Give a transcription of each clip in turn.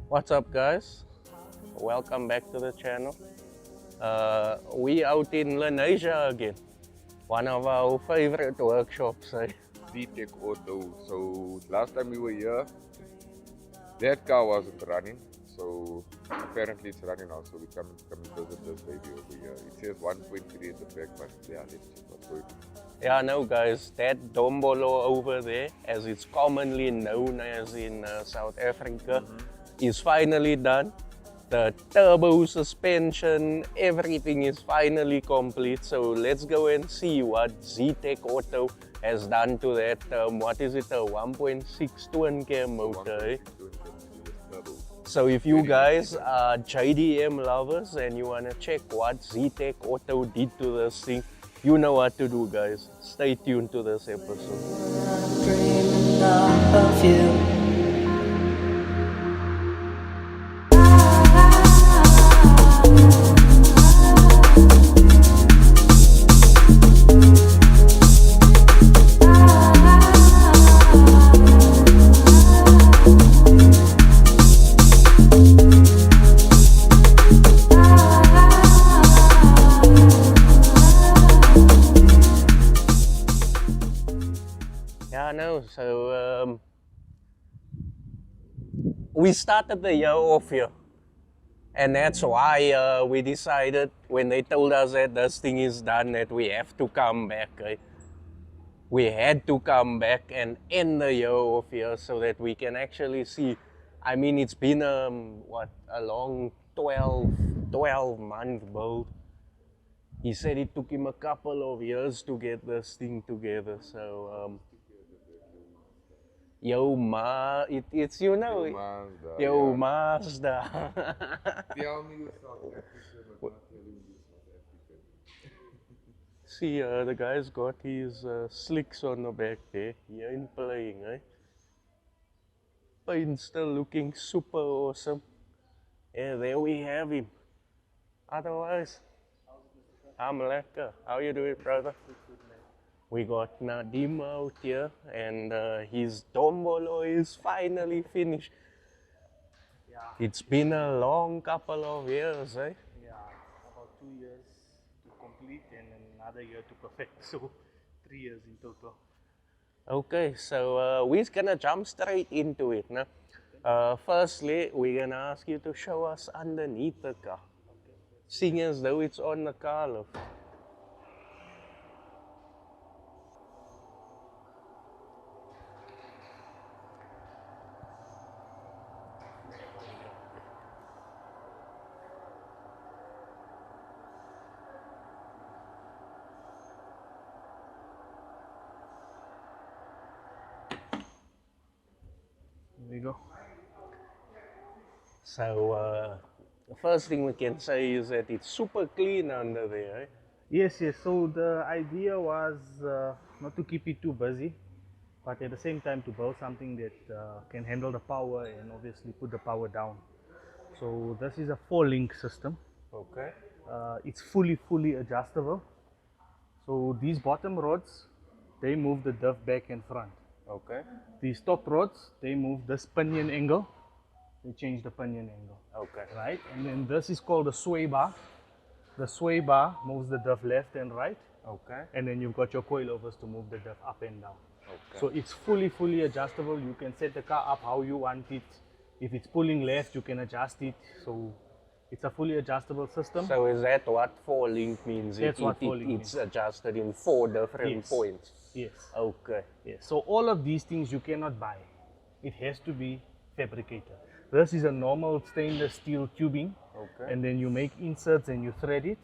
What's up, guys? Welcome back to the channel. We out in Lenasia again, one of our favorite workshops. Zeetech Auto. So last time we were here, that car wasn't running. So apparently it's running now. So we're coming to visit this baby over here. It says 1.3 in the back, but yeah, let's check what's going on. Yeah, no, guys, that Dombolo over there, as it's commonly known as in South Africa, is finally done. The turbo suspension, everything is finally complete. So let's go and see what Zeetech Auto has done to that. What is it, a 1.6 twin cam motor? So if you guys are JDM lovers and you want to check what Zeetech Auto did to this thing, you know what to do, guys. Stay tuned to this episode. Dreaming of you. Yeah, no, so we started the year off here. And that's why we decided, when they told us that this thing is done, that we have to come back. We had to come back and end the year off here so that we can actually see. I mean, it's been a long 12-month build. He said it took him a couple of years to get this thing together. So it's Jou Mazda. Jou Mazda. Tell me you're South African, but not telling me you're South African. See, the guy's got his slicks on the back there. He ain't playing, eh? Paint still looking super awesome. Yeah, there we have him. Otherwise, I'm lekker. How you doing, brother? We got Nadim out here, and his Dombolo is finally finished. Yeah, It's been a long couple of years, eh? yeah, about 2 years to complete and another year to perfect. So 3 years in total. Okay, so we're gonna jump straight into it now. Firstly, we're gonna ask you to show us underneath the car. Seeing as though it's on the car, look. There we go. So the first thing we can say is that it's super clean under there, eh? Yes. So the idea was not to keep it too busy, but at the same time to build something that can handle the power and obviously put the power down. So this is a 4-link system. Okay. It's fully adjustable. So these bottom rods, they move the diff back and front. Okay. These top rods, they move this pinion angle. They change the pinion angle. Okay. Right? And then this is called the sway bar. The sway bar moves the diff left and right, Okay. and then you've got your coilovers to move the diff up and down. Okay. So it's fully adjustable. You can set the car up how you want it. If it's pulling left, you can adjust it. So it's a fully adjustable system. So is that what 4-link means? That's what 4-link It's adjusted in 4 different Yes. points. Yes. Okay. Yes. So all of these things you cannot buy. It has to be fabricated. This is a normal stainless steel tubing. Okay. And then you make inserts and you thread it.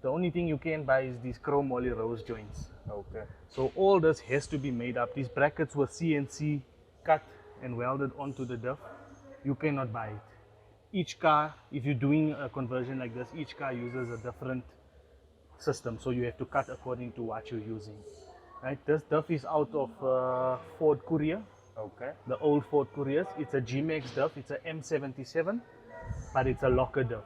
The only thing you can buy is these chrome moly rose joints. Okay. So all this has to be made up. These brackets were CNC cut and welded onto the diff. You cannot buy it. Each car, if you're doing a conversion like this, each car uses a different system. So you have to cut according to what you're using. Right? This diff is out of Ford Courier. Okay. The old Ford Couriers. It's a G-Max diff. It's a M77, but it's a locker diff.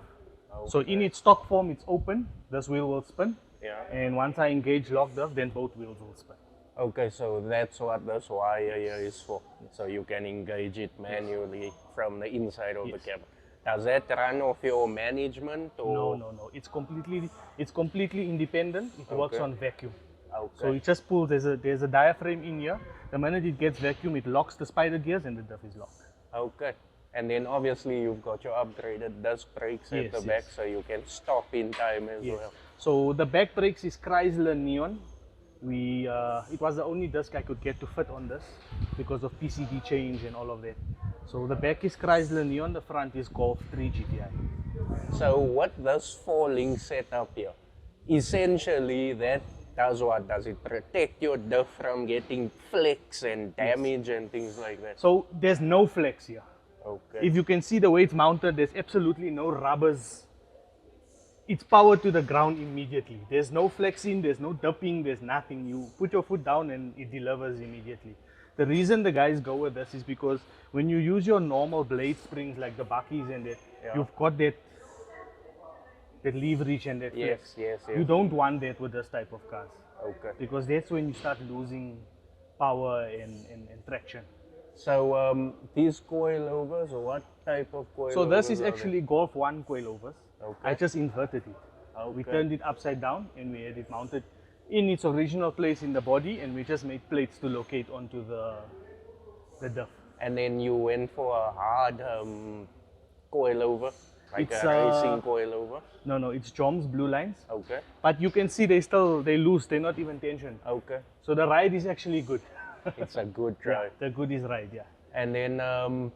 So in its stock form, it's open. This wheel will spin. Yeah. And once I engage lock diff, then both wheels will spin. Okay, so that's what this wire here is for. So you can engage it manually from the inside of the Yes. cabin. Does that run off your management or? No. It's completely independent. It works Okay. on vacuum. Okay. So it just pulls. There's a diaphragm in here. The minute it gets vacuum, it locks the spider gears and the diff is locked. Okay. And then obviously you've got your upgraded disc brakes at Yes, the back, yes. so you can stop in time as Yes. well. So the back brakes is Chrysler Neon. It was the only disc I could get to fit on this because of PCD change and all of that. So the back is Chrysler Neon, the front is Golf 3 GTI. So what this four-link setup here, essentially that does what? Does it protect your diff from getting flex and damage and things like that? So there's no flex here. Okay. If you can see the way it's mounted, there's absolutely no rubbers. It's powered to the ground immediately. There's no flexing, there's no dipping, there's nothing. You put your foot down and it delivers immediately. The reason the guys go with this is because when you use your normal blade springs like the Buckies and that, you've got that leverage and that flex. Yes. You don't want that with this type of cars Okay. because that's when you start losing power and traction. So these coilovers, what type of coilovers? So this is are they? actually Golf 1 coilovers. Okay. I just inverted it. We Okay. turned it upside down and we had it mounted in its original place in the body, and we just made plates to locate onto the diff. And then you went for a hard coilover, like It's, a racing coilover. No, it's Jom's blue lines. Okay. But you can see they loose, they're not even tensioned. Okay. So the ride is actually good. It's a good drive. The good is ride, yeah. And then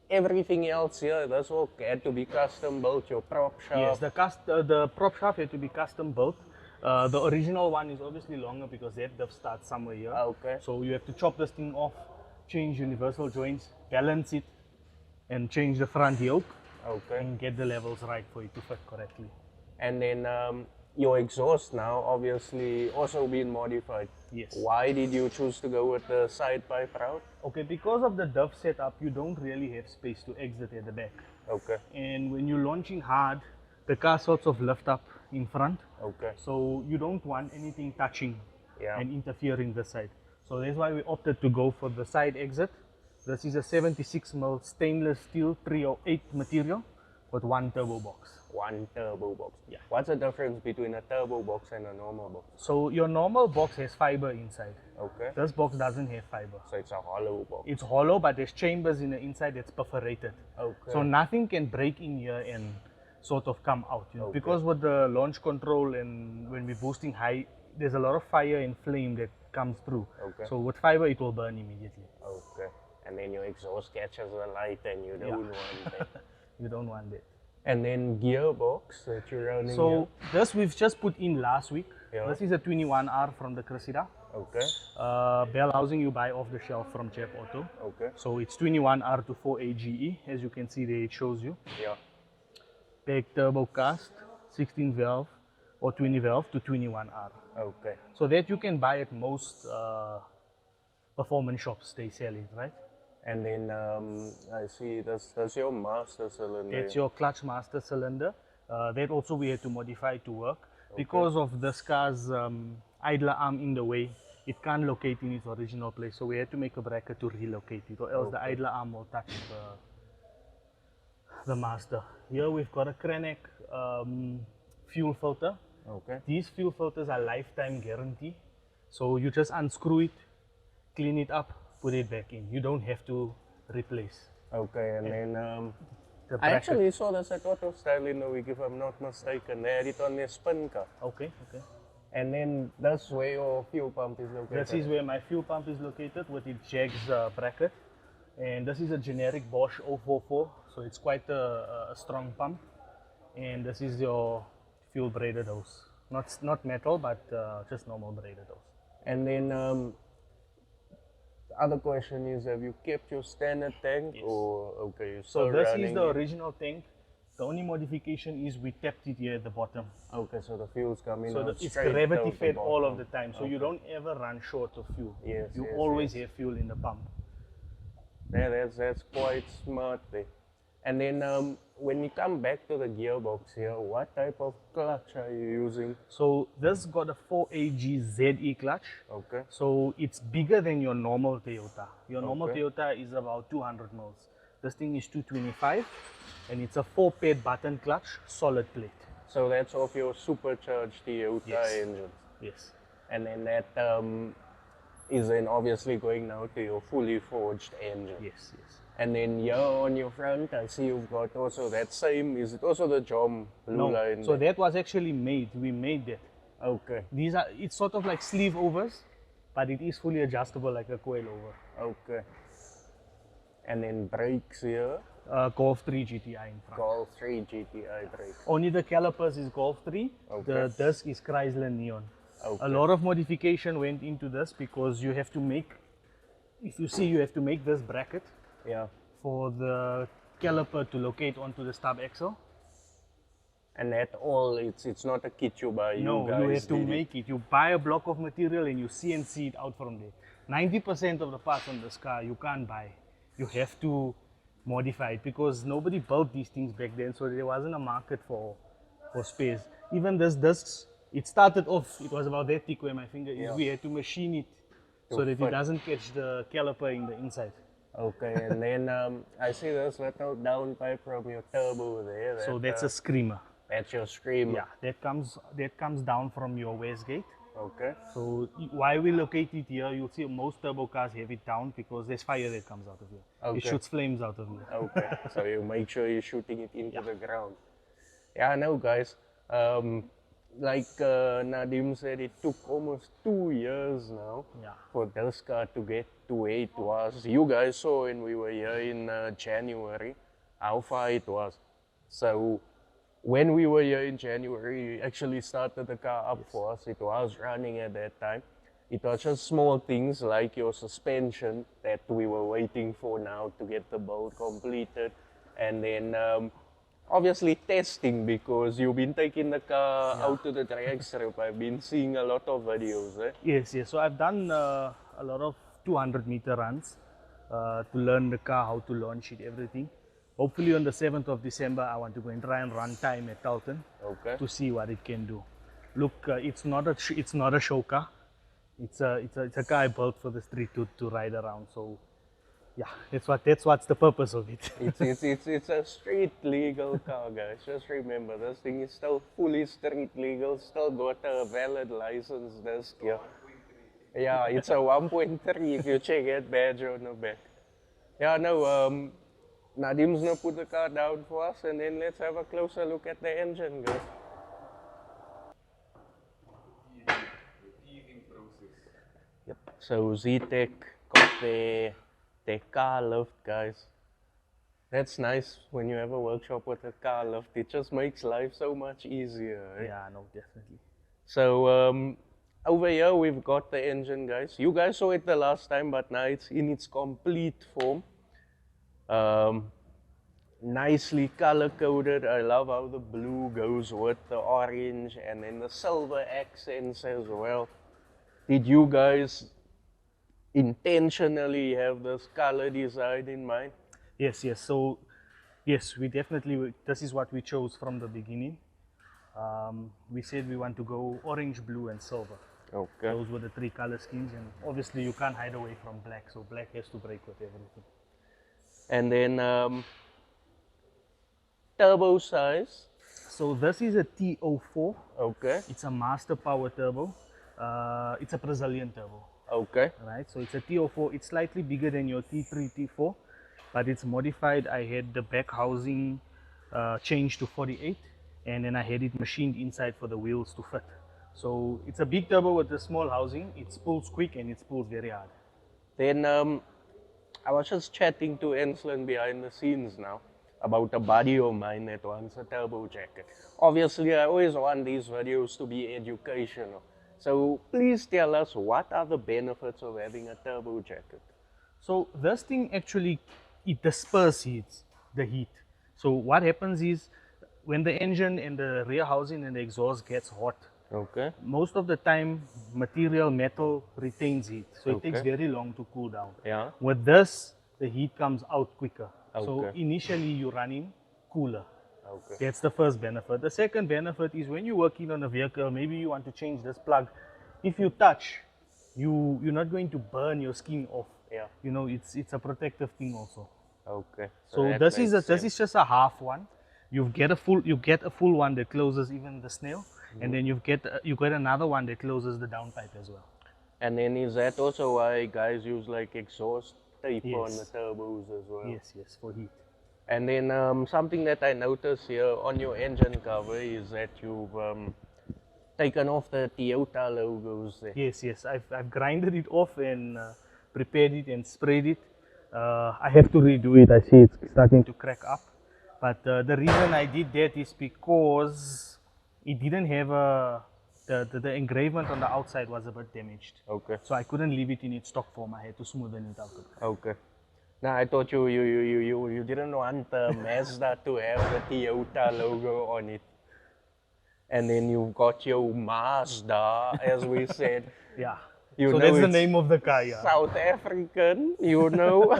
everything else here, this all had to be custom built, your prop shaft. Yes, the prop shaft had to be custom built. The original one is obviously longer because that diff starts somewhere here. Okay. So you have to chop this thing off, change universal joints, balance it, and change the front yoke, Okay. and get the levels right for it to fit correctly. And then your exhaust now obviously also been modified. Yes. Why did you choose to go with the side pipe route? Okay, because of the diff setup, you don't really have space to exit at the back. Okay. And when you're launching hard, the car sorts of lift up in front. Okay. So you don't want anything touching Yeah. and interfering this side. So that's why we opted to go for the side exit. This is a 76mm stainless steel 308 material with one turbo box. One turbo box. Yeah. What's the difference between a turbo box and a normal box? So your normal box has fiber inside. Okay. This box doesn't have fiber. So it's a hollow box. It's hollow, but there's chambers in the inside that's perforated. Okay. So nothing can break in here and sort of come out. You know? Okay. Because with the launch control and when we're boosting high, there's a lot of fire and flame that comes through. Okay. So with fiber, it will burn immediately. Okay. And then your exhaust catches the light and you don't want that. You don't want that. And then gearbox that you're running So this we've just put in last week. Yeah. This is a 21R from the Cressida. here. Okay. Bell housing you buy off the shelf from Zeetech Auto. Okay. So it's 21R to 4AGE. As you can see there, it shows you. Yeah. Big turbo cast, 16 valve or 20 valve to 21R. Okay. So that you can buy at most performance shops, they sell it, right? And then I see that's your master cylinder. It's your clutch master cylinder. That also we had to modify to work. Because of this car's idler arm in the way, it can't locate in its original place. So we had to make a bracket to relocate it, or else the idler arm will touch the master. Here we've got a Krenek fuel filter. Okay. These fuel filters are lifetime guarantee. So you just unscrew it, clean it up, put it back in. You don't have to replace Okay. And then the I bracket. actually saw this at Auto Style in the week, if I'm not mistaken. They had it on their spin car. Okay. And then that's where your fuel pump is located. This is where my fuel pump is located with its Jags bracket. And this is a generic Bosch 044, so it's quite a strong pump. And this is your fuel braided hose. Not metal, but just normal braided hose. And then the other question is, have you kept your standard tank? Yes. Or okay, you're So still this running is the it? original tank. The only modification is we tapped it here at the bottom. Okay, so the fuel's coming So out it's straight gravity out the fed all of bottom. the time. So you don't ever run short of fuel. Yes, You yes, always have fuel in the pump. Yeah, that's quite smart there. And then when we come back to the gearbox here, what type of clutch are you using? So this got a 4AG ZE clutch. Okay. So it's bigger than your normal Toyota. Your normal Okay. Toyota is about 200 mils. This thing is 225, and it's a 4-pad button clutch, solid plate. So that's of your supercharged Toyota Yes. engine. Yes. And then that is then obviously going now to your fully forged engine. Yes. Yes. And then here on your front, I see you've got also that same, is it also the Jou blue No. line? So that was actually made. We made that. Okay, These are. It's sort of like sleeve overs, but it is fully adjustable like a coil over. okay. And then brakes here, Golf 3 GTI in front. Golf 3 GTI brakes. Only the calipers is Golf 3. Okay. The disc is Chrysler Neon. Okay. A lot of modification went into this because you have to make, if you see, you have to make this bracket Yeah. for the caliper to locate onto the stub axle. And that all, it's not a kit you buy, No, you guys you have to did it. make it. You buy a block of material and you CNC it out from there. 90% of the parts on this car you can't buy. You have to modify it because nobody built these things back then, so there wasn't a market for space. Even this discs, it started off, it was about that thick where my finger is. Yeah. We had to machine it so To that fit. it doesn't catch the caliper in the inside. Okay, and then I see this little downpipe from your turbo there. So that's a screamer. That's your screamer. Yeah, that comes down from your wastegate. Okay. So why we locate it here, you'll see most turbo cars have it down because there's fire that comes out of here. Okay. It shoots flames out of here. Okay, so you make sure you're shooting it into the ground. Yeah, I know, guys. Like Nadim said, it took almost 2 years now Yeah. for this car to get to where it was. You guys saw when we were here in January how far it was. So when we were here in January, we actually started the car up for us. It was running at that time. It was just small things like your suspension that we were waiting for now to get the build completed. And then obviously testing, because you've been taking the car out to the drag strip. I've been seeing a lot of videos. Yes. So I've done a lot of 200-meter runs to learn the car, how to launch it, everything. Hopefully on the 7th of December, I want to go and try and run time at Talton Okay. to see what it can do. Look, it's not a show car. It's a car I built for the street to ride around. So yeah, that's what's the purpose of it. It's a street legal car, guys. Just remember, this thing is still fully street legal. Still got a valid license this year. Yeah, it's a 1.3 if you check that badge on the back. Yeah, no. Nadim's gonna put the car down for us, and then let's have a closer look at the engine, guys. Yep. So Zeetech got their car lift, guys. That's nice when you have a workshop with a car lift. It just makes life so much easier. Right? Yeah, no, definitely. So over here we've got the engine, guys. You guys saw it the last time, but now it's in its complete form. Nicely color coded. I love how the blue goes with the orange, and then the silver accents as well. Did you guys intentionally have this color design in mind? Yes. So yes, we definitely, this is what we chose from the beginning. We said we want to go orange, blue, and silver. Okay. Those were the 3 color schemes, and obviously you can't hide away from black, so black has to break with everything. And then turbo size. So this is a T04. Okay. It's a master power turbo. It's a Brazilian turbo, Okay. right? So it's a T04. It's slightly bigger than your T3, T4, but it's modified. I had the back housing changed to 48, and then I had it machined inside for the wheels to fit. So it's a big turbo with a small housing. It spools quick and it spools very hard. Then I was just chatting to Enslan behind the scenes now about a buddy of mine that wants a turbo jacket. Obviously, I always want these videos to be educational. So please tell us, what are the benefits of having a turbo jacket? So this thing actually, it disperses the heat. So what happens is when the engine and the rear housing and the exhaust gets hot, Okay. most of the time metal retains heat. So it takes Okay. very long to cool down. Yeah. With this, the heat comes out quicker. So Okay. initially you're running cooler. Okay. That's the first benefit. The second benefit is when you're working on a vehicle, maybe you want to change this plug. If you touch, you're not going to burn your skin off. Yeah. You know, it's a protective thing also. Okay. So that this is makes this sense. is just a half one. You get a full one that closes even the snail, and then you get another one that closes the downpipe as well. And then is that also why guys use like exhaust tape on the Yes. turbos as well? Yes, for heat. And then something that I noticed here on your engine cover is that you've taken off the Toyota logos there. Yes. I've grinded it off and prepared it and sprayed it. I have to redo it. I see it's starting to crack up. But the reason I did that is because it didn't have the engravement on the outside was a bit damaged. Okay. So I couldn't leave it in its stock form. I had to smoothen it out a bit. Okay. Now I thought you didn't want the Mazda to have the Toyota logo on it. And then you've got your Mazda, as we said. Yeah. You So know that's the it's name of the car, yeah. South African, you know.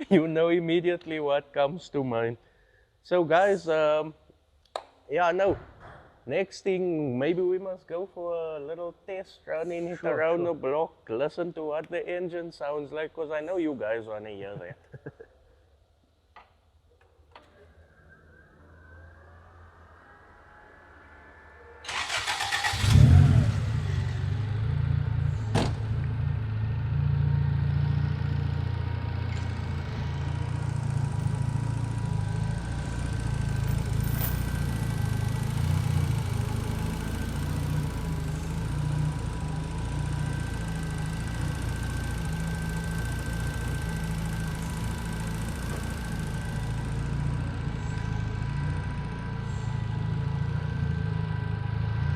You know immediately what comes to mind. So guys, yeah, no. Next thing, maybe we must go for a little test run in it around the block, listen to what the engine sounds like, because I know you guys want to hear that.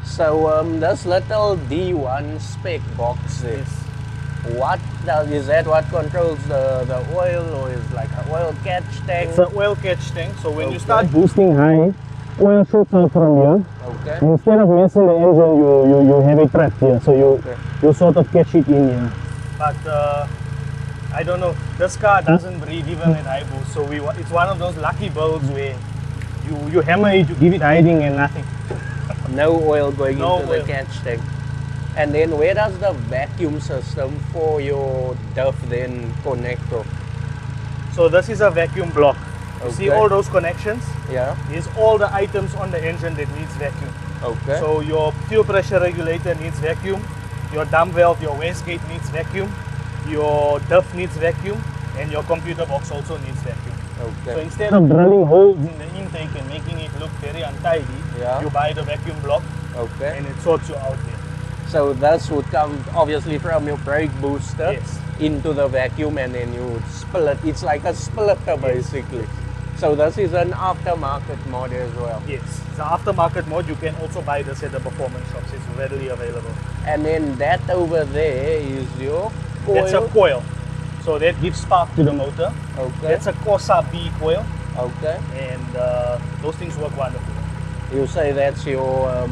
So this little D1 spec box is what is that what controls the oil, or is like an oil catch tank? It's an oil catch tank. So when you Okay. start boosting high, oil shoots out from here. Okay. Instead of messing the engine, you have it trapped here. So you sort of catch it in here. But I don't know. This car doesn't breathe even at high boost. So it's one of those lucky builds where you hammer it, you give it hiding and nothing. No oil going No into oil. the catch tank. And then where does the vacuum system for your DUF then connect to? So this is a vacuum block. You see Okay. all those connections? Yeah. Is all the items on the engine that needs vacuum. Okay. So your fuel pressure regulator needs vacuum, your dump valve, your wastegate needs vacuum, your DUF needs vacuum, and your computer box also needs vacuum. So okay. instead of drilling holes in the intake and making it look very untidy, Yeah. you buy the vacuum block Okay. and it sorts you out there. So this would come obviously from your brake booster Yes. into the vacuum, and then you would split. It's like a splitter basically. So this is an aftermarket mod as well. Yes, it's an aftermarket mode. You can also buy this at the performance shops. It's readily available. And then that over there is your coil. That's a coil. So that gives spark to the motor. Okay. That's a Corsa B coil, Okay. and those things work wonderfully. You say that's your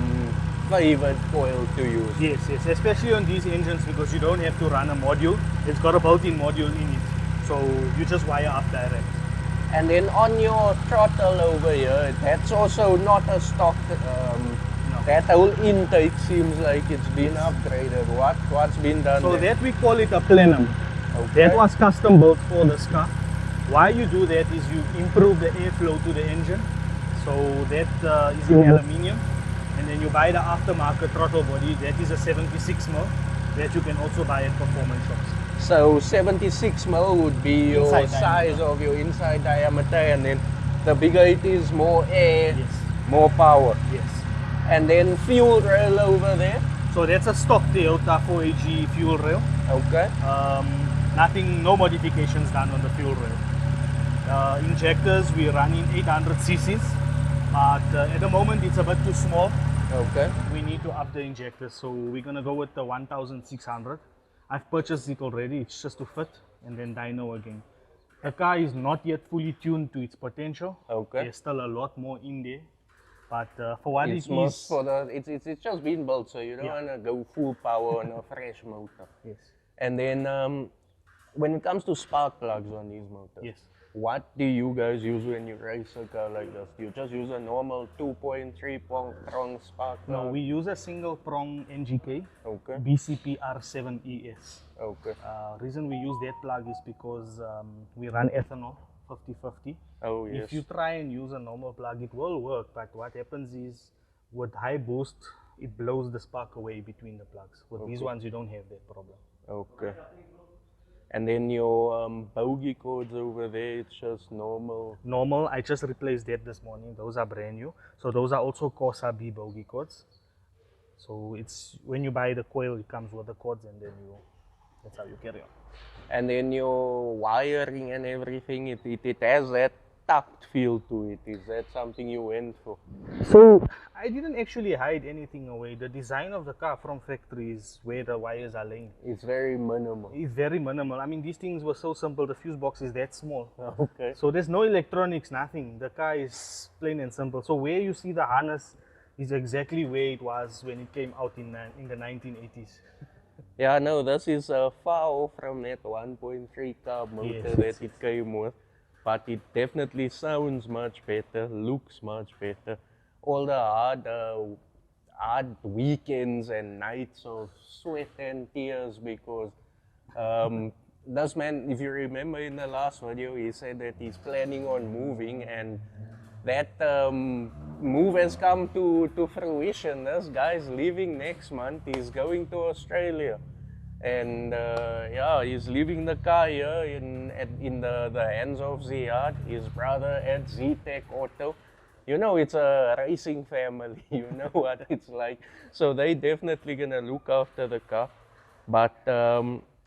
favorite coil to use. Yes, especially on these engines because you don't have to run a module. It's got a built-in module in it, so you just wire up direct. And then on your throttle over here, that's also not a stock. That whole intake seems like it's been upgraded. What's been done So there? that we call it a plenum. Okay. That was custom built for this car. Why you do that is you improve the airflow to the engine. So that is in aluminium, and then you buy the aftermarket throttle body. That is a 76 mil that you can also buy at performance shops. So 76 mil would be your Inside size of your inside diameter, and then the bigger it is, more air, Yes. more power. Yes. And then fuel rail over there. So that's a stock Toyota 4AG fuel rail. Okay. No modifications done on the fuel rail. Injectors, we run in 800 cc's, but at the moment it's a bit too small. Okay. We need to up the injectors, so we're gonna go with the 1600. I've purchased it already, it's just to fit, and then dyno again. The car is not yet fully tuned to its potential. Okay. There's still a lot more in there, but for what It's it most is, for the it's just been built, so you don't Yeah. wanna go full power on a fresh motor. yes, And then when it comes to spark plugs on these motors, yes. What do you guys use when you race a car like this? You just use a normal 2.3 prong spark plug? No, we use a single prong NGK Okay. BCP R7ES. Okay. Reason we use that plug is because we run ethanol 50-50. Oh yes. If you try and use a normal plug, it will work, but what happens is with high boost, it blows the spark away between the plugs. With these ones, you don't have that problem. Okay. And then your bogey codes over there, it's just normal. Normal, I just replaced that this morning. Those are brand new. So those are also Corsa B bogey cords. So it's when you buy the coil, it comes with the cords, and then that's how you carry on. And then your wiring and everything, it has that tucked feel to it. Is that something you went for? So I didn't actually hide anything away. The design of the car from factory is where the wires are laying. It's very minimal. It's very minimal. I mean, these things were so simple. The fuse box is that small. Okay. So there's no electronics, nothing. The car is plain and simple. So where you see the harness is exactly where it was when it came out in the 1980s. Yeah, no, this is far off from that 1.3 carb motor that it came with. But it definitely sounds much better, looks much better. All the hard weekends and nights of sweat and tears because this man, if you remember in the last video, he said that he's planning on moving, and that move has come to fruition. This guy's leaving next month. He's going to Australia. And yeah, he's leaving the car here in the hands of Ziad, his brother at Zeetech Auto. You know, it's a racing family, you know what it's like. So they definitely gonna look after the car. But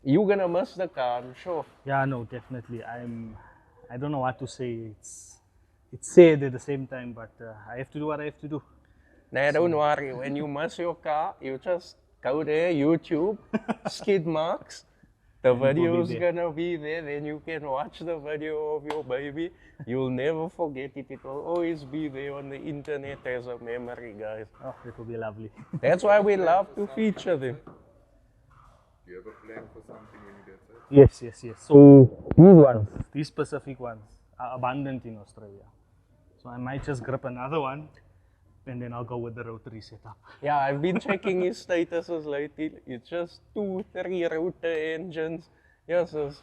you're gonna miss the car, I'm sure. Yeah, no, definitely. I don't know what to say. It's sad at the same time, but I have to do what I have to do. Nah, don't worry. When you miss your car, you just go there, YouTube, skid marks. The video's gonna be there, then you can watch the video of your baby. You'll never forget it. It will always be there on the internet as a memory, guys. Oh, it will be lovely. That's why we love to feature them. Do you have a plan for something when you get there? Yes. So these specific ones, are abundant in Australia. So I might just grab another one, and then I'll go with the rotary setup. Yeah, I've been checking his statuses lately. It's just 2-3 rotor engines. Yes, this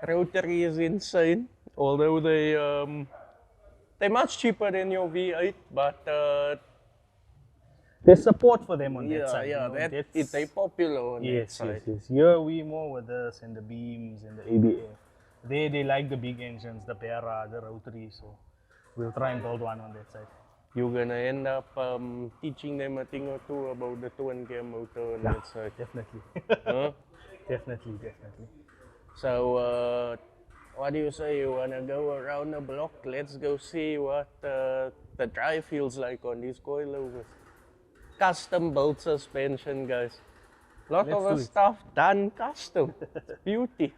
rotary is insane. Although they're much cheaper than your V8, but there's support for them on that side. Yeah, you know, it's popular on that side. Yes. Here we more with this and the beams and the ABF. They like the big engines, the Para, the rotary. So we'll try and build one on that side. You're gonna end up teaching them a thing or two about the twin cam motor on that side. Definitely. Huh? Definitely. So, what do you say? You wanna go around the block? Let's go see what the drive feels like on these coilovers. Custom built suspension, guys. Lot Let's of do the it. stuff done custom. It's beauty.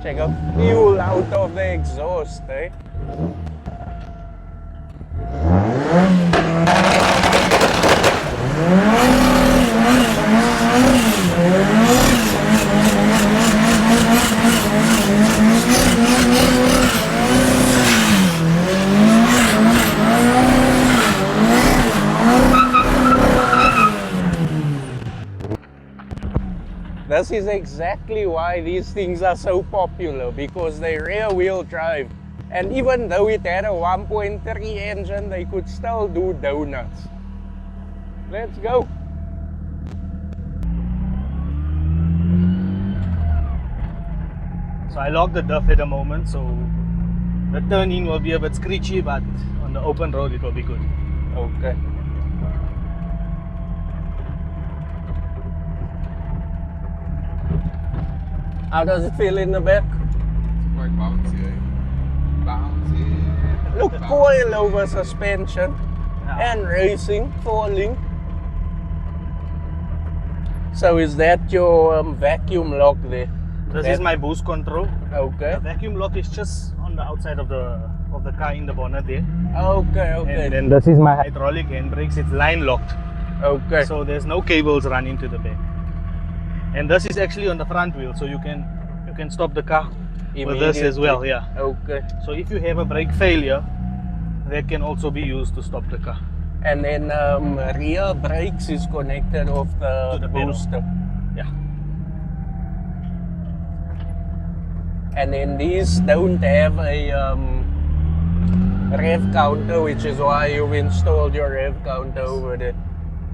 Check out fuel out of the exhaust, eh? This is exactly why these things are so popular, because they rear wheel drive. And even though it had a 1.3 engine, they could still do donuts. Let's go. So I locked the diff at the moment, so the turn-in will be a bit screechy, but on the open road it will be good. Okay. How does it feel in the back? It's quite bouncy, eh? Bouncy. Look, coilover suspension and racing, falling. So is that your vacuum lock there? This is my boost control. Okay. The vacuum lock is just on the outside of the car in the bonnet there. Okay, And okay. then this is my hydraulic handbrakes. It's line locked, Okay. so there's no cables running to the back. And this is actually on the front wheel, so you can stop the car with this as well. Yeah. Okay. So if you have a brake failure, that can also be used to stop the car. And then rear brakes is connected off To the the pedal. booster. Yeah. And then these don't have a rev counter, which is why you've installed your rev counter over there.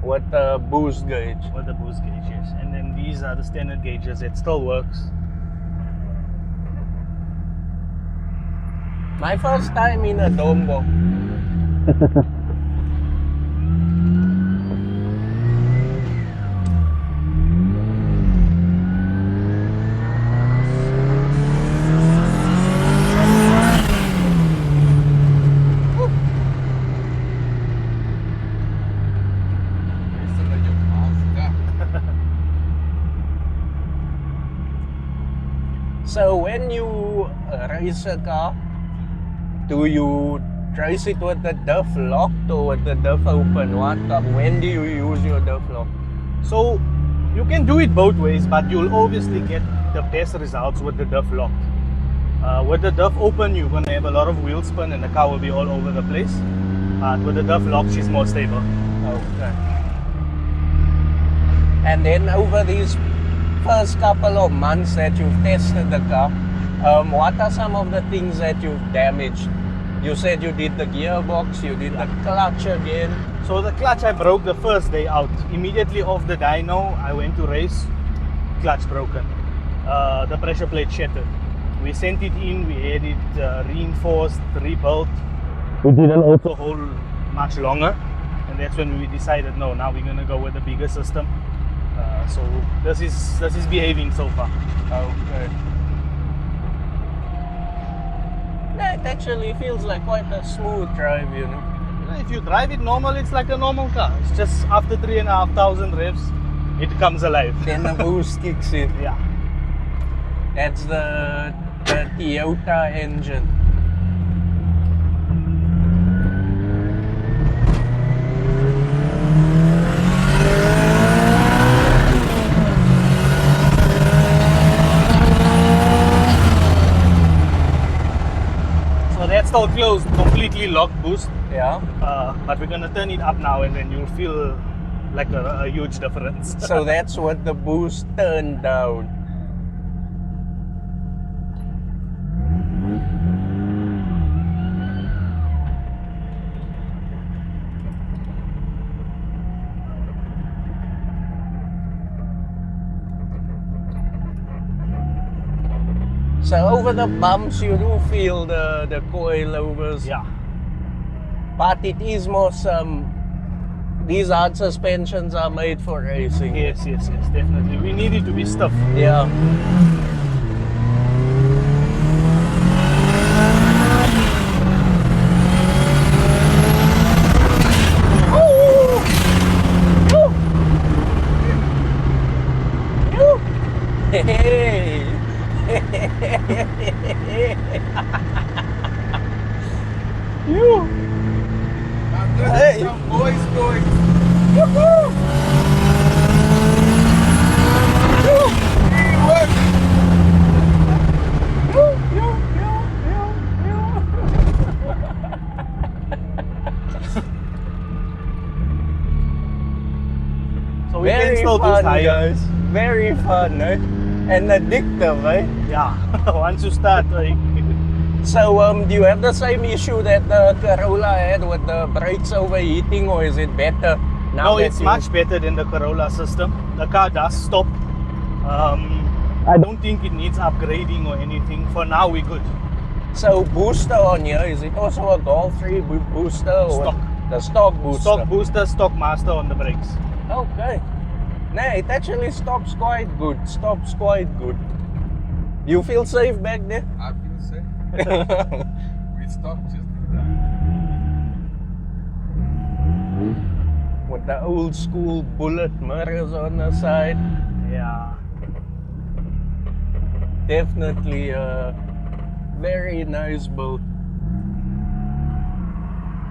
What the boost gauge. With the boost gauge, yes. And then these are the standard gauges. It still works. My first time in a Dombo. This is like Jou Mazda. So when you race a car, do you race it with the diff locked or with the diff open? When do you use your diff lock? So you can do it both ways, but you'll obviously get the best results with the diff locked. With the diff open, you're going to have a lot of wheel spin and the car will be all over the place. But with the diff locked, she's more stable. Okay. And then over these first couple of months that you've tested the car, what are some of the things that you've damaged? You said you did the gearbox, you did the clutch again. So the clutch I broke the first day out. Immediately off the dyno, I went to race, clutch broken. The pressure plate shattered. We sent it in, we had it reinforced, rebuilt. We didn't also hold much longer, and that's when we decided, no, now we're gonna go with a bigger system. So this is behaving so far. Okay. That actually feels like quite a smooth drive, you know. If you drive it normal, it's like a normal car. It's just after 3,500 revs, it comes alive. Then the boost kicks in. Yeah. That's the Toyota engine. So that's still closed, completely locked boost. Yeah. But we're gonna turn it up now, and then you'll feel like a huge difference. So that's what the boost turned down. So over the bumps you do feel the coilovers. Yeah. But it is more these hard suspensions are made for racing. Yes, definitely. We need it to be stiff. Yeah. Hey. You. Now this Hey. is some boys going. Teamwork. So we can Very still fun, boost higher. guys. Very fun, eh? And addictive, eh? Yeah. Once you start, like, So, do you have the same issue that the Corolla had with the brakes overheating, or is it better now? no, that it's you- much better than the Corolla system. The car does stop. I don't think it needs upgrading or anything. For now, we're good. So, booster on here, is it also a Golf 3 booster? Or Stock. The stock booster. Stock booster, stock master on the brakes. Okay. Nah, it actually stops quite good. Stops quite good. You feel safe back there? I feel safe. We stopped just in time. With the old school bullet mirrors on the side. Yeah. Definitely Very nice boat.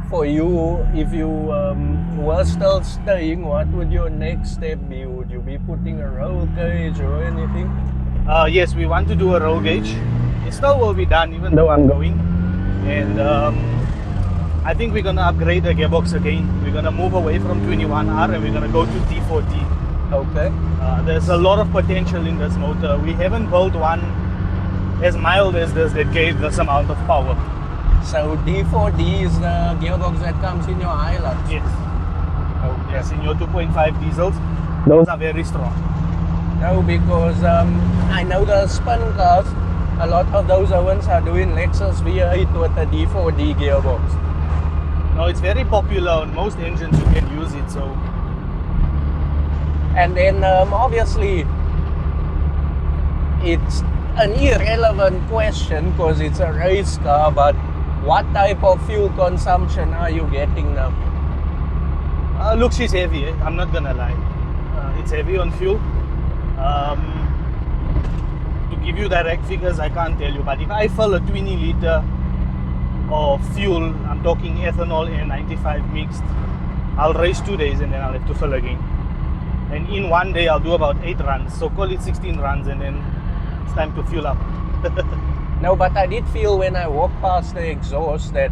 For you, if you were still staying, what would your next step be? Would you be putting a roll cage or anything? Yes, we want to do a roll gauge. It still will be done even though I'm going. And I think we're going to upgrade the gearbox again. We're going to move away from 21R and we're going to go to D4D. Okay. There's a lot of potential in this motor. We haven't built one as mild as this that gave this amount of power. So D4D is the gearbox that comes in your Highlands? Yes. Okay. Yes, in your 2.5 diesels, those are very strong. No, because I know the spin cars, a lot of those ones are doing Lexus V8 with a D4D gearbox. No, it's very popular on most engines. You can use it. So, and then obviously it's an irrelevant question because it's a race car, but what type of fuel consumption are you getting now? look, she's heavy. I'm not gonna lie. It's heavy on fuel. To give you direct figures, I can't tell you. But if I fill a 20 liter of fuel, I'm talking ethanol and 95 mixed, I'll race 2 days and then I'll have to fill again. And in one day, I'll do about 8 runs. So call it 16 runs and then it's time to fuel up. No, but I did feel when I walked past the exhaust that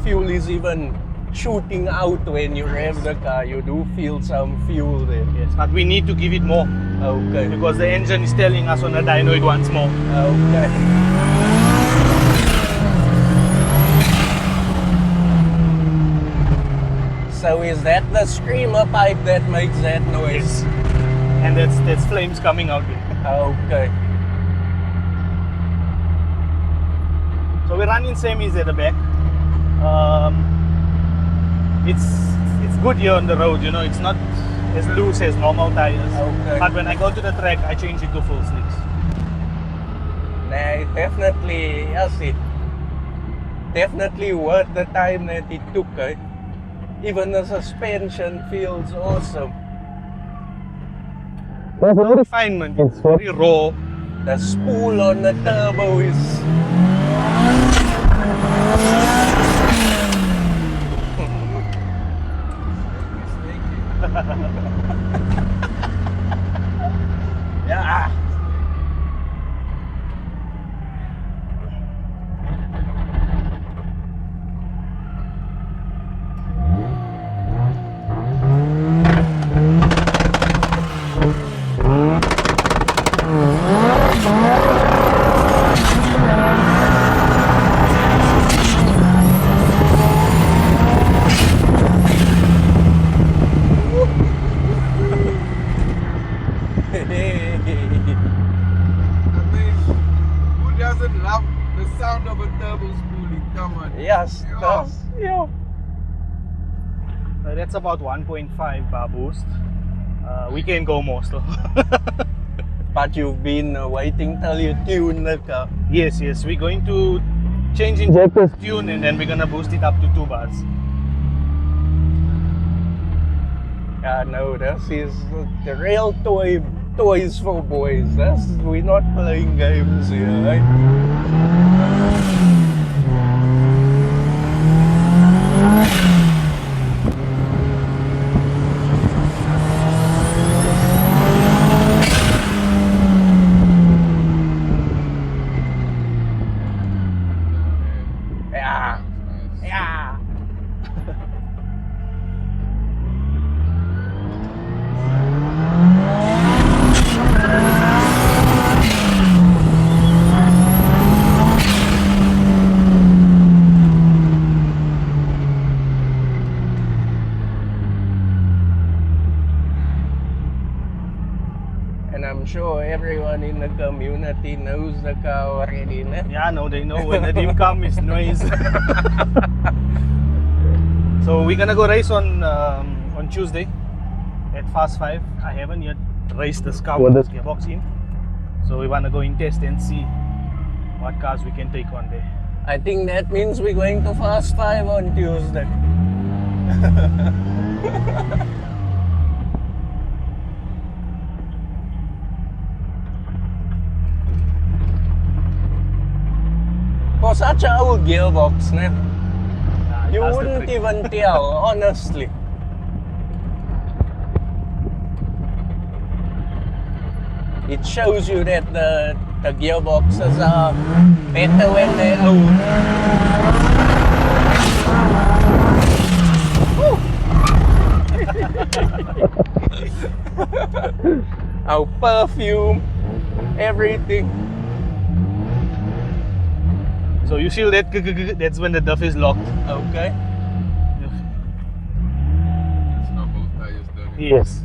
fuel is even shooting out when you rev the car. You do feel some fuel there. Yes, but we need to give it more Okay. because the engine is telling us on the dyno it wants more. Okay. So is that the screamer pipe that makes that noise? Yes. And that's flames coming out here. Okay. So we're running semis at the back. It's good here on the road, you know, it's not as loose as normal tires. Okay. But when I go to the track, I change it to full slicks. Nah, definitely, yes, it definitely worth the time that it took. Eh? Even the suspension feels awesome. There's no refinement, it's very raw. The spool on the turbo is yeah. Who doesn't love the sound of a turbo spooling? Come on. Yes, that's, yeah. That's about 1.5 bar boost. We can go more still. But you've been waiting till you tune the car. Yes, we're going to change injectors tune and then we're gonna boost it up to 2 bars. Yeah, no, this is the real toys for boys. We're not playing games here, right? Yeah, yeah. And I'm sure everyone in the community knows the car already, ne? Yeah, no, they know when the dim comes, it's noise. So we're gonna go race on Tuesday at Fast 5. I haven't yet raced this car with this gearbox in. So we wanna go in test and see what cars we can take on there. I think that means we're going to Fast 5 on Tuesday. For such an old gearbox, ne? It You does the wouldn't trick. even tell, honestly. It shows you that the gearboxes are better when they're old. Our perfume, everything. So you feel that that's when the duff is locked. Okay. It's now both tires turning. Yes.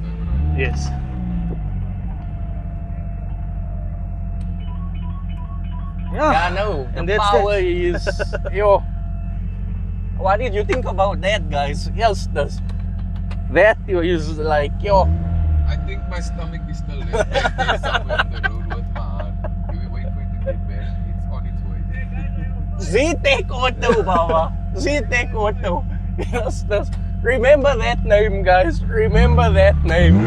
Yes. Yeah, no, And the that's power that. is, yo. What did you think about that, guys? Yes, that is like, yo. I think my stomach is still left there somewhere on the road with my heart. Do we wait for it to get back? It's on its way. Zeetech Auto, Baba. Zeetech Auto. Yes, remember that name, guys. Remember that name.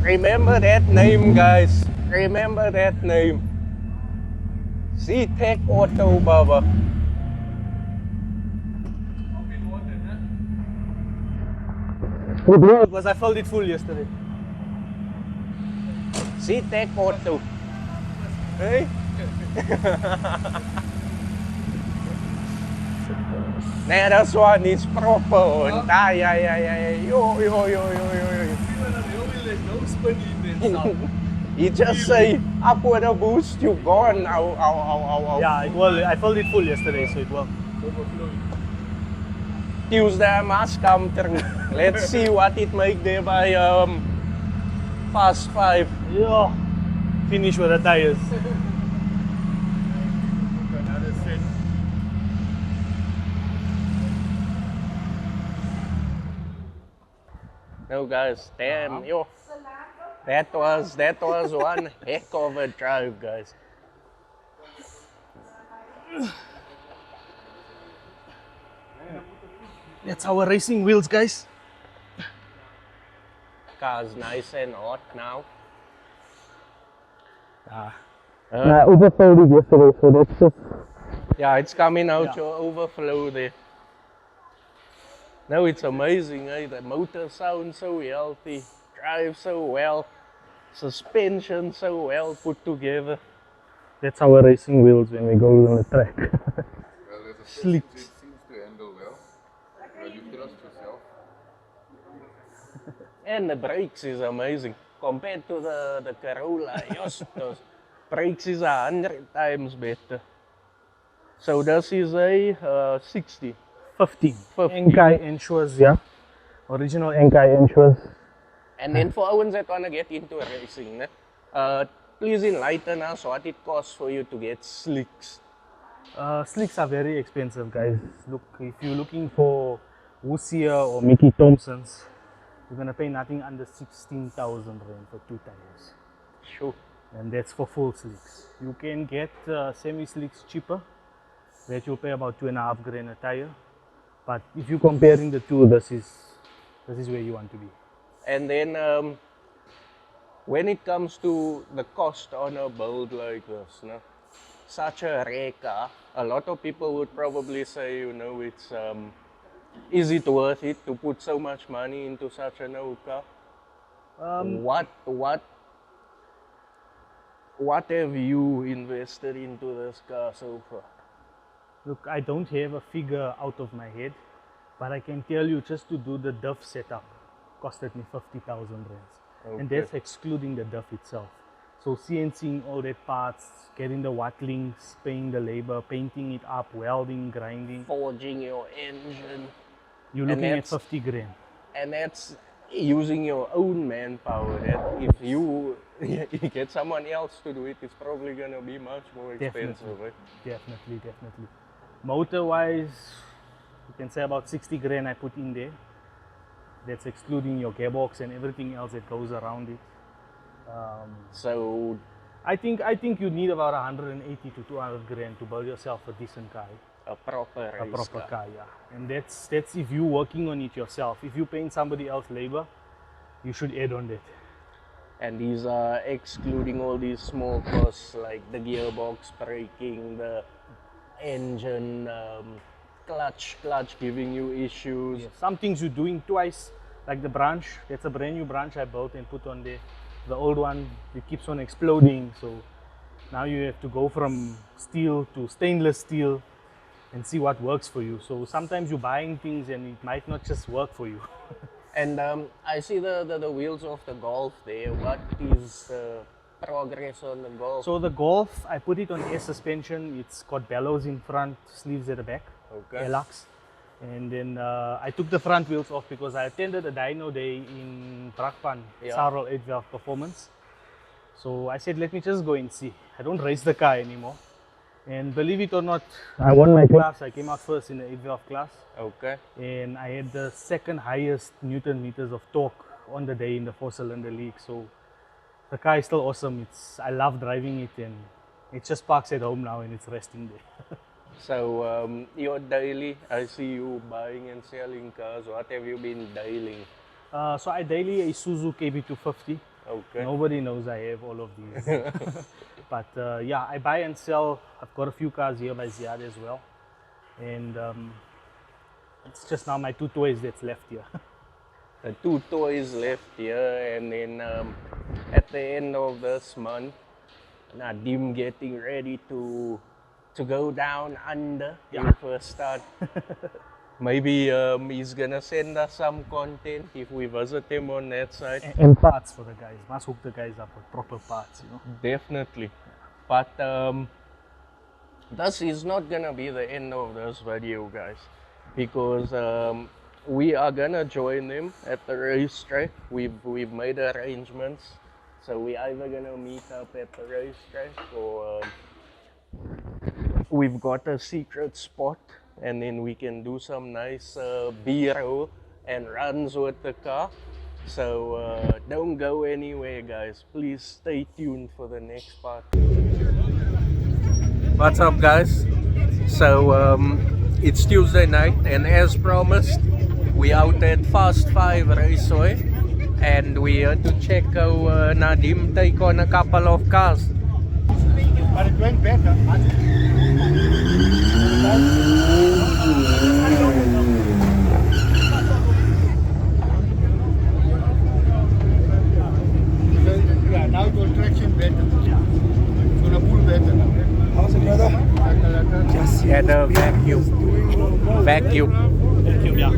Remember that name, guys. Remember that name. Zeetech Auto, Baba. It was because I felt it full yesterday. Zeetech Auto. Hey? Nah, this one is proper. Yeah. Yo. There's no spin in there. You just say up with a boost, you gone. Ow. Yeah, it was. I felt it full yesterday, so it was. Tuesday must come through. Let's see what it make there by past 5. Yeah. Finish with the tires. Another set. No, guys, damn, yo. That was one heck of a drive, guys. That's our racing wheels, guys. Car's nice and hot now. I overfilled it yesterday, so that's just. Yeah, it's coming out Yeah. your overflow there. No, it's amazing, eh? The motor sounds so healthy, drives so well, suspension so well put together. That's our racing wheels when we go on the track. Well, there's a Slick. It seems to handle well. Well, you trust yourself. And the brakes is amazing. Compared to the Corolla, yes, those brakes is 100 times better. So this is a 60. 15. 50. Enkai ensures, yeah. Original Enkai ensures. And then for ones that want to get into racing, please enlighten us what it costs for you to get slicks. Slicks are very expensive, guys. Look, if you're looking for Wusia or Mickey Thompson's, you're gonna pay nothing under 16,000 rand for 2 tires. Sure. And that's for full slicks. You can get semi slicks cheaper, that you'll pay about 2.5 grand a tire. But if you're comparing the two, this is where you want to be. And then when it comes to the cost on a build like this, no? Such a rare car, a lot of people would probably say, it's is it worth it to put so much money into such an old car? What have you invested into this car so far? Look, I don't have a figure out of my head, but I can tell you just to do the DUF setup costed me 50,000 rands. And Okay. that's excluding the DUF itself. So CNCing all that parts, getting the wattlings, paying the labor, painting it up, welding, grinding. Forging your engine. You're And looking at that's- 50 grand. And that's using your own manpower. That if you get someone else to do it, it's probably gonna be much more expensive. Right? Definitely. Motor wise, you can say about 60 grand I put in there. That's excluding your gearbox and everything else that goes around it. So I think you need about 180 to 200 grand to build yourself a decent car. a proper A race proper car. car, yeah. And that's if you're working on it yourself. If you're paying somebody else labor, you should add on that. And these are excluding all these small costs like the gearbox, braking, the engine, clutch giving you issues. Yeah, some things you're doing twice, like the branch. That's a brand new branch I built and put on there. The old one, it keeps on exploding. So now you have to go from steel to stainless steel and see what works for you. So sometimes you're buying things and it might not just work for you. And I see the wheels of the Golf there. What is the progress on the Golf? So the Golf, I put it on air suspension. It's got bellows in front, sleeves at the back, Okay. airlocks. And then I took the front wheels off because I attended a dyno day in Brakpan, Yeah. Sarel 8 valve performance. So I said, let me just go and see. I don't race the car anymore. And believe it or not, I won my class. I came out first in the 8 valve class. Okay. And I had the second highest Newton meters of torque on the day in the 4-cylinder league. So the car is still awesome. I love driving it, and it just parks at home now and it's resting there. So your daily, I see you buying and selling cars. What have you been dialing? So I daily a Isuzu KB250. Okay. Nobody knows I have all of these. But yeah, I buy and sell. I've got a few cars here by Ziad as well. And it's just now my two toys that's left here. The two toys left here, and then at the end of this month, Nadim getting ready to go down under. Yeah. He'll first start. Maybe he's gonna send us some content if we visit him on that side. And parts for the guys. Must hook the guys up with proper parts, you know. Definitely. But this is not gonna be the end of this video, guys, because we are gonna join him at the racetrack. We've made arrangements, so we either gonna meet up at the racetrack or we've got a secret spot, and then we can do some nice B-roll and runs with the car. So don't go anywhere, guys. Please stay tuned for the next part. What's up, guys? So it's Tuesday night, and as promised, we out at Fast 5 Raceway, and we are to check how Nadim take on a couple of cars. But it went better. Yeah, now it will traction better. It's gonna pull better now. How's it, brother? And a vacuum. Vacuum, yeah.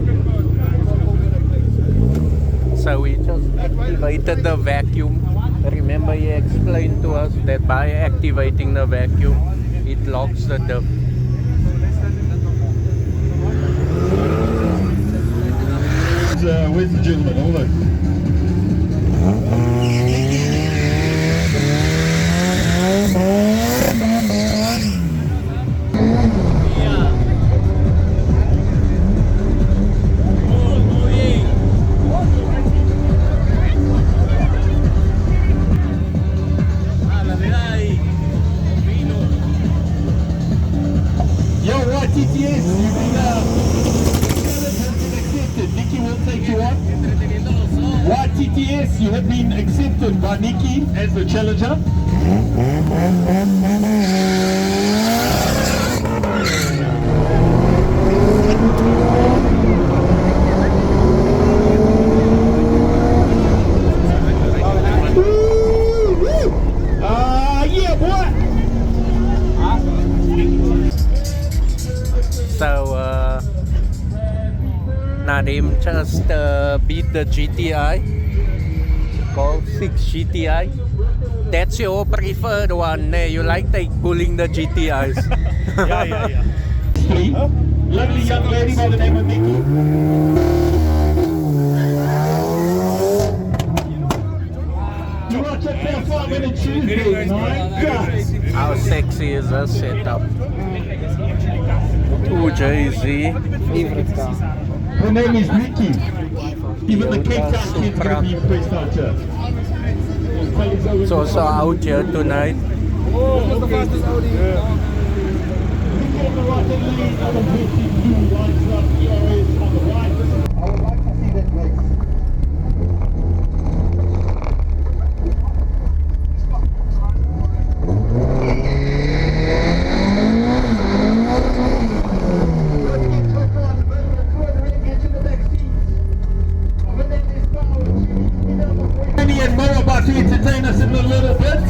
So we just activated the vacuum. Remember, he explained to us that by activating the vacuum, it locks the diff. Where's the gentleman? Hold on. Yo, what TTS? You've been accepted. Nikki will take you on. What TTS? You have been accepted by Nikki as the challenger. Yeah, boy. So Nadim just beat the GTI, Golf 6 GTI. That's your preferred one, eh? You like pulling the GTIs. Yeah. Lovely young lady by the name of Nikki. coming to Tuesday, my God. How sexy is this setup? 2JZ. Her name is Nikki. Even the Cape Town kids gonna be impressed out here. It's also out here tonight. I would like to see that race. And more about to entertain us in a little bit.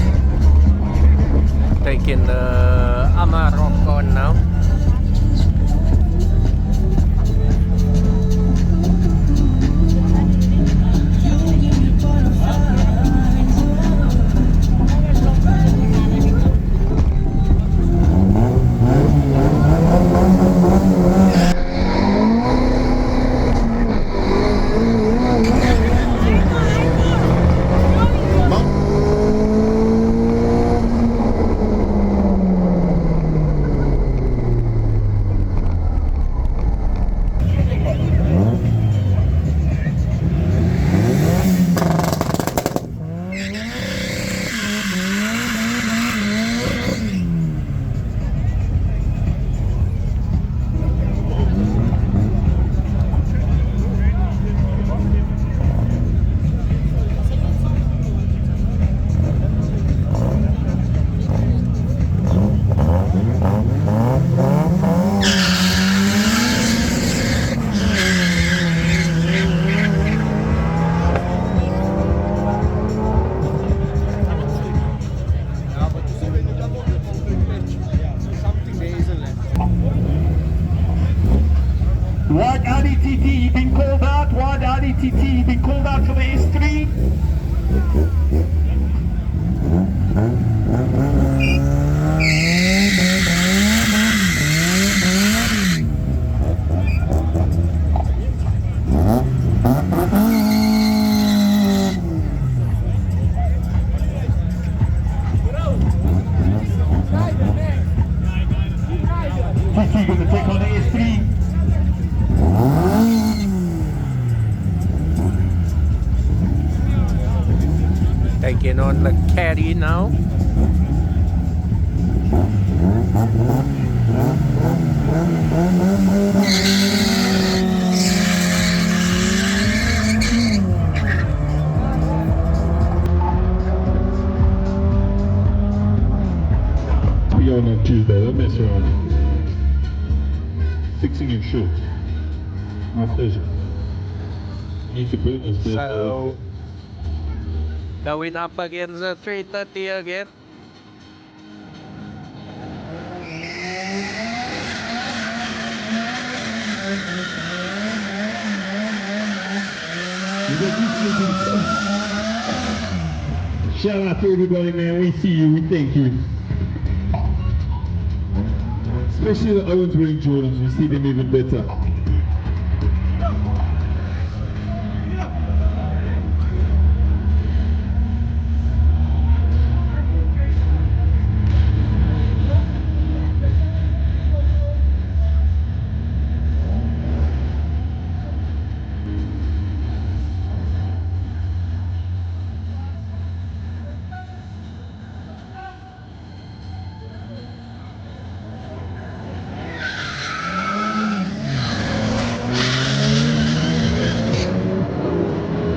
Taking the Amarok on now. White Audi TT, you've been called out. White Audi TT, you've been called out for the S3. TT going to take on the S3. Taking on the caddy now. Be on a Tuesday, don't mess around. Fixing your shoe. My pleasure. Need to burn this bit. So going up against the 330 again. Shout out to everybody, man. We see you. We thank you. Especially the Owens wearing Jordans. We see them even better.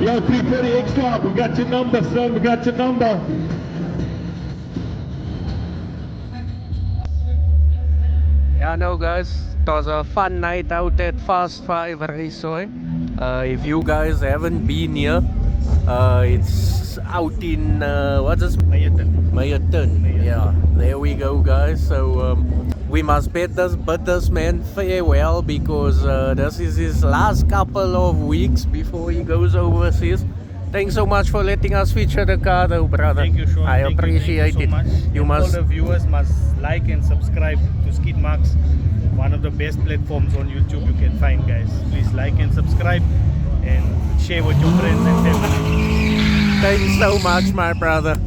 Yo, 340 extra, we got your number, son, we got your number. Yeah, no guys, it was a fun night out at Fast 5 Raceway. If you guys haven't been here, it's out in, what's this? Mayerton. Yeah, there we go guys. So we must bid this man farewell because this is his last couple of weeks before he goes overseas. Thanks so much for letting us feature the car though, brother. Thank you, Sean. I Thank appreciate you so it. much. You And must. all the viewers must like and subscribe to Skid Marks, one of the best platforms on YouTube you can find, guys. Please like and subscribe and share with your friends and family. Thanks so much, my brother.